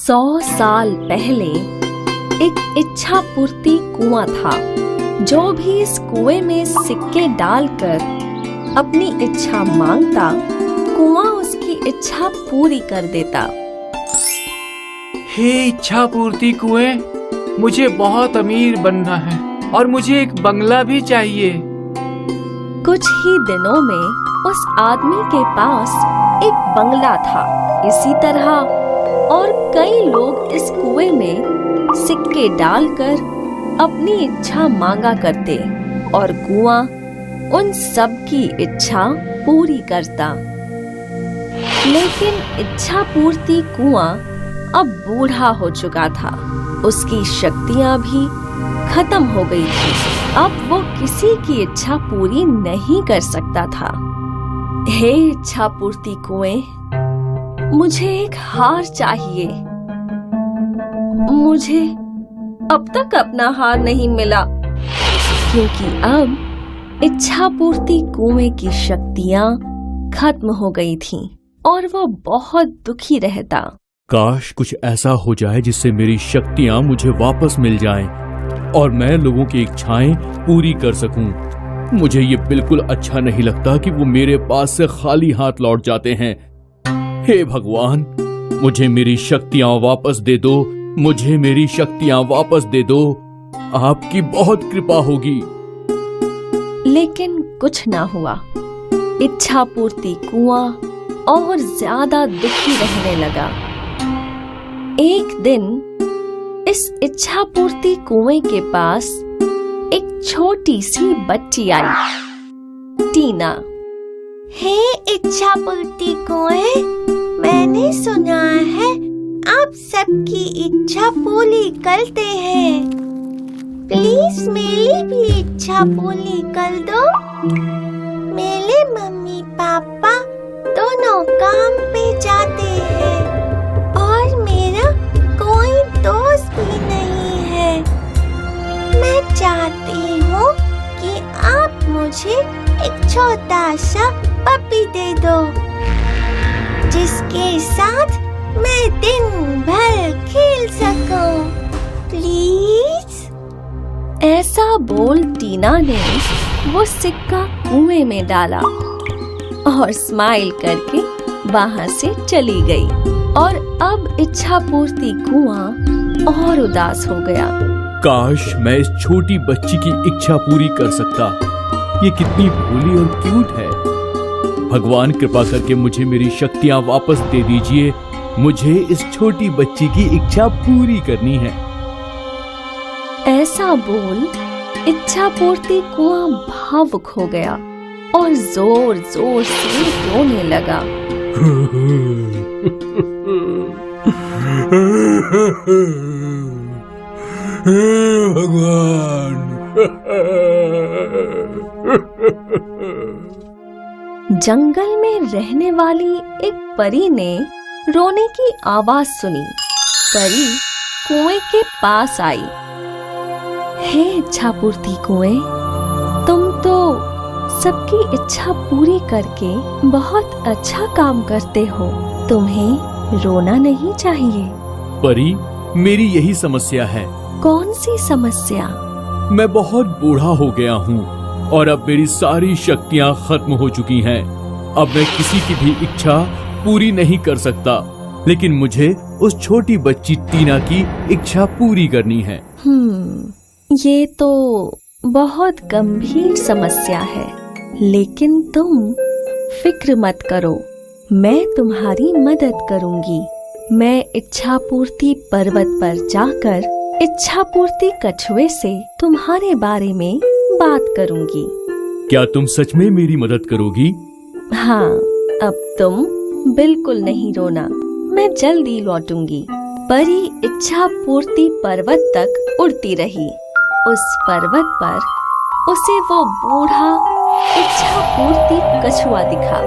100 साल पहले एक इच्छा पूर्ति कुआं था। जो भी इस कुएं में सिक्के डालकर अपनी इच्छा मांगता, कुआं उसकी इच्छा पूरी कर देता। हे इच्छा पूर्ति कुएं, मुझे बहुत अमीर बनना है और मुझे एक बंगला भी चाहिए। कुछ ही दिनों में उस आदमी के पास एक बंगला था। इसी तरह और कई लोग इस कुएं में सिक्के डालकर अपनी इच्छा मांगा करते और कुआं उन सब की इच्छा पूरी करता। लेकिन इच्छा पूर्ति कुआं अब बूढ़ा हो चुका था। उसकी शक्तियां भी खत्म हो गई थी। अब वो किसी की इच्छा पूरी नहीं कर सकता था। हे इच्छा पूर्ति कुएं, मुझे एक हार चाहिए। मुझे अब तक अपना हार नहीं मिला, क्योंकि अब इच्छा पूर्ति कुएं की शक्तियां खत्म हो गई थीं और वो बहुत दुखी रहता। काश कुछ ऐसा हो जाए जिससे मेरी शक्तियां मुझे वापस मिल जाएं और मैं लोगों की इच्छाएं पूरी कर सकूं। मुझे ये बिल्कुल अच्छा नहीं लगता कि वो मेरे पास से खाली हाथ लौट जाते हैं। हे भगवान, मुझे मेरी शक्तियां वापस दे दो, मुझे मेरी शक्तियां वापस दे दो। आपकी बहुत कृपा होगी। लेकिन कुछ ना हुआ। इच्छा पूर्ति कुआं और ज्यादा दुखी रहने लगा। एक दिन इस इच्छा पूर्ति कुएं के पास एक छोटी सी बच्ची आई, टीना। हे इच्छा पूर्ति कुएं, मैंने सुना है आप सबकी इच्छा पूरी करते हैं। प्लीज मेरी भी इच्छा पूरी कर दो। मेरे मम्मी पापा दोनों काम पे जाते हैं और मेरा कोई दोस्त भी नहीं है। मैं चाहती हूँ कि आप मुझे एक छोटा सा पपी दे दो, जिसके साथ मैं दिन भर खेल सकूं। प्लीज। ऐसा बोल टीना ने वो सिक्का कुएं में डाला और स्माइल करके वहां से चली गई। और अब इच्छा पूर्ति कुआं और उदास हो गया। काश मैं इस छोटी बच्ची की इच्छा पूरी कर सकता। ये कितनी भोली और क्यूट है। भगवान कृपा करके मुझे मेरी शक्तियां वापस दे दीजिए। मुझे इस छोटी बच्ची की इच्छा पूरी करनी है। ऐसा बोल इच्छा पूर्ति कुआं भावुक हो गया और जोर जोर से रोने लगा। भगवान। जंगल में रहने वाली एक परी ने रोने की आवाज सुनी। परी कुएं के पास आई। हे इच्छा पूर्ति कुएं, तुम तो सबकी इच्छा पूरी करके बहुत अच्छा काम करते हो। तुम्हें रोना नहीं चाहिए। परी, मेरी यही समस्या है। कौन सी समस्या? मैं बहुत बूढ़ा हो गया हूँ और अब मेरी सारी शक्तियाँ खत्म हो चुकी हैं। अब मैं किसी की भी इच्छा पूरी नहीं कर सकता, लेकिन मुझे उस छोटी बच्ची टीना की इच्छा पूरी करनी है। ये तो बहुत गंभीर समस्या है, लेकिन तुम फिक्र मत करो, मैं तुम्हारी मदद करूंगी। मैं इच्छा पूर्ति पर्वत पर जाकर इच्छा पूर्ति कछुए से तुम्हारे बारे में बात करूंगी। क्या तुम सच में मेरी मदद करोगी? हाँ, अब तुम बिल्कुल नहीं रोना, मैं जल्दी लौटूंगी। परी इच्छा पूर्ति पर्वत तक उड़ती रही। उस पर्वत पर उसे वो बूढ़ा इच्छा पूर्ति कछुआ दिखा।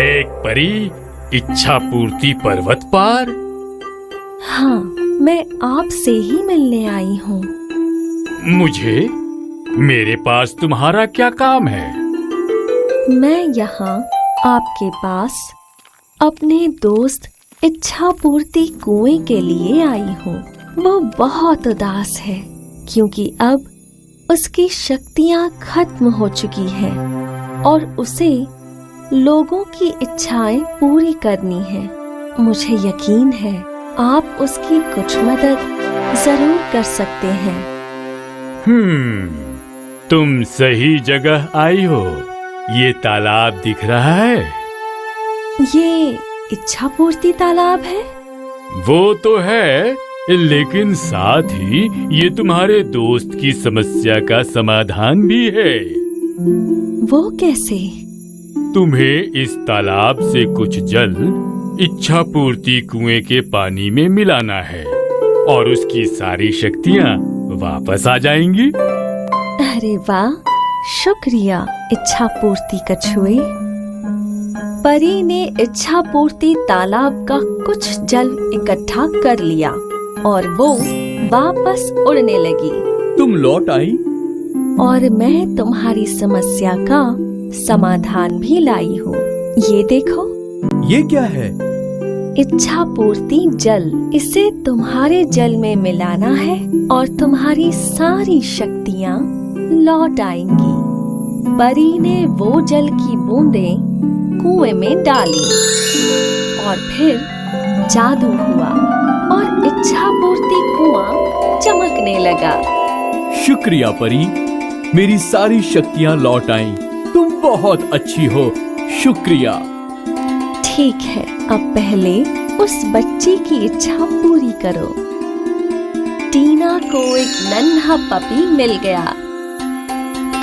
एक परी इच्छा पूर्ति पर्वत पार? हाँ, मैं आपसे ही मिलने आई हूँ। मुझे? मेरे पास तुम्हारा क्या काम है? मैं यहाँ आपके पास अपने दोस्त इच्छा पूर्ति कुएं के लिए आई हूँ। वो बहुत उदास है क्योंकि अब उसकी शक्तियाँ खत्म हो चुकी हैं और उसे लोगों की इच्छाएं पूरी करनी है। मुझे यकीन है आप उसकी कुछ मदद जरूर कर सकते हैं। तुम सही जगह आई हो। ये तालाब दिख रहा है? ये इच्छा पूर्ति तालाब है? वो तो है, लेकिन साथ ही ये तुम्हारे दोस्त की समस्या का समाधान भी है। वो कैसे? तुम्हें इस तालाब से कुछ जल इच्छा पूर्ति कुएं के पानी में मिलाना है और उसकी सारी शक्तियाँ वापस आ जाएंगी। अरे वाह, शुक्रिया इच्छा पूर्ति कछुए। परी ने इच्छा पूर्ति तालाब का कुछ जल इकट्ठा कर लिया और वो वापस उड़ने लगी। तुम लौट आई और मैं तुम्हारी समस्या का समाधान भी लाई हूँ। ये देखो, ये क्या है? इच्छा पूर्ति जल। इसे तुम्हारे जल में मिलाना है और तुम्हारी सारी शक्तियाँ लौट आएंगी। परी ने वो जल की बूंदें कुएं में डाली और फिर जादू हुआ और इच्छा पूर्ति कुआं चमकने लगा। शुक्रिया परी, मेरी सारी शक्तियाँ लौट आईं। तुम बहुत अच्छी हो, शुक्रिया। ठीक है, अब पहले उस बच्ची की इच्छा पूरी करो। टीना को एक नन्हा पपी मिल गया।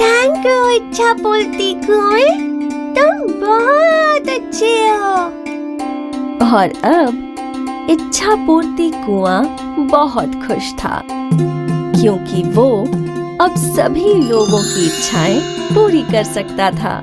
थैंक यू इच्छा पूर्ति कुएं, तुम बहुत अच्छे हो। और अब इच्छा पूर्ति कुआं बहुत खुश था क्योंकि वो अब सभी लोगों की इच्छाएं पूरी कर सकता था।